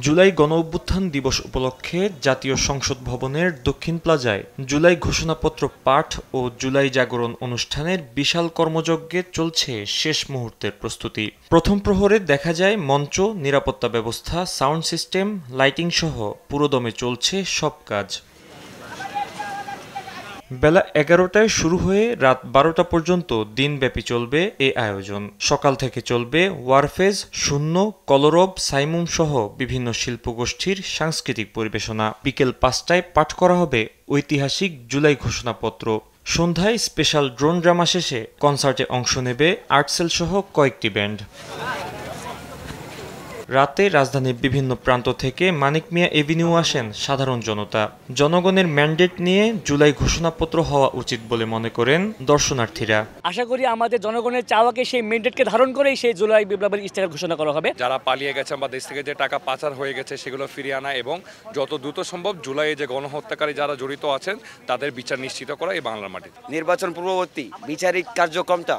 জুলাই গণঅভ্যুত্থান দিবস উপলক্ষে জাতীয় সংসদ ভবনের দক্ষিণ প্লাজায় জুলাই ঘোষণাপত্র পাঠ ও জুলাই জাগরণ অনুষ্ঠানের বিশাল কর্মযজ্ঞে চলছে শেষ মুহূর্তের প্রস্তুতি। প্রথম প্রহরে দেখা যায় মঞ্চ, নিরাপত্তা ব্যবস্থা, সাউন্ড সিস্টেম, লাইটিং সহ পুরোদমে চলছে সব কাজ। বেলা ১১টায় শুরু হয়ে রাত ১২টা পর্যন্ত দিনব্যাপী চলবে এ আয়োজন। সকাল থেকে চলবে ওয়ারফেজ, শূন্য, কলরব, সাইমুম সহ বিভিন্ন শিল্পগোষ্ঠীর সাংস্কৃতিক পরিবেশনা। বিকেল ৫টায় পাঠ করা হবে ঐতিহাসিক জুলাই ঘোষণাপত্র। সন্ধ্যায় স্পেশাল ড্রোন ড্রামা শেষে কনসার্টে অংশ নেবে আর্টসেল সহ কয়েকটি ব্যান্ড। রাতে রাজধানীর বিভিন্ন প্রান্ত থেকে মানিক মিয়া এভিনিউ আসেন সাধারণ জনতা। জনগণের ম্যান্ডেট নিয়ে জুলাই ঘোষণাপত্র হওয়া উচিত বলে মনে করেন দর্শনার্থীরা। আশা করি আমাদের জনগণের চাওয়াকে, সেই ম্যান্ডেটকে ধারণ করেই সেই জুলাই বিপ্লবের ইশতেহার ঘোষণা করা হবে। যারা পালিয়ে গেছে বা দেশ থেকে যে টাকা পাচার হয়ে গেছে সেগুলো ফিরিয়ে আনা এবং যত দ্রুত সম্ভব জুলাইয়ে যে গণহত্যাকারী যারা জড়িত আছেন তাদের বিচার নিশ্চিত করা এই বাংলার মাটিতে। নির্বাচন পূর্ববর্তী বিচারিক কার্যক্রমটা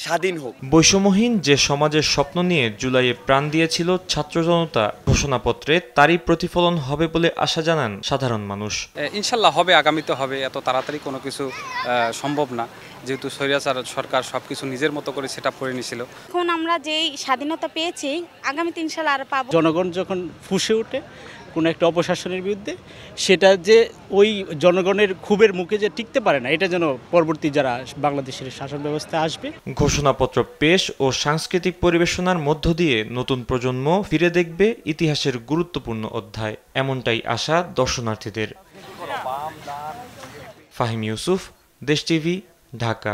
স্বাধীন হোক। বৈষম্যহীন যে সমাজের স্বপ্ন নিয়ে জুলাইয়ে প্রাণ দিয়েছিল ছাত্র জনতা, ঘোষণাপত্রে তারই প্রতিফলন হবে বলে আশা জানান সাধারণ মানুষ। ইনশাল্লাহ হবে, আগামীতে হবে। এত তাড়াতাড়ি কোনো কিছু সম্ভব না, যেহেতু স্বৈরাচার সরকার সবকিছু নিজের মতো করে সেট আপ করে নিয়েছিল। এখন আমরা যেই স্বাধীনতা পেয়েছি, আগামীতে ইনশাল্লাহ আর পাবো। জনগণ যখন ফুঁসে ওঠে কোনো একটা অপশাসনের বিরুদ্ধে, সেটা যে ওই জনগণের ক্ষোভের মুখে যে টিকতে পারে না, এটা যেন পরবর্তী যারা বাংলাদেশের শাসন ব্যবস্থা আসবে। ঘোষণাপত্র পেশ ও সাংস্কৃতিক পরিবেশনার মধ্য দিয়ে নতুন প্রজন্ম ফিরে দেখবে ইতিহাসের গুরুত্বপূর্ণ অধ্যায়, এমনটাই আশা দর্শনার্থীদের। ফাহিম ইউসুফ, দেশ টিভি, ঢাকা।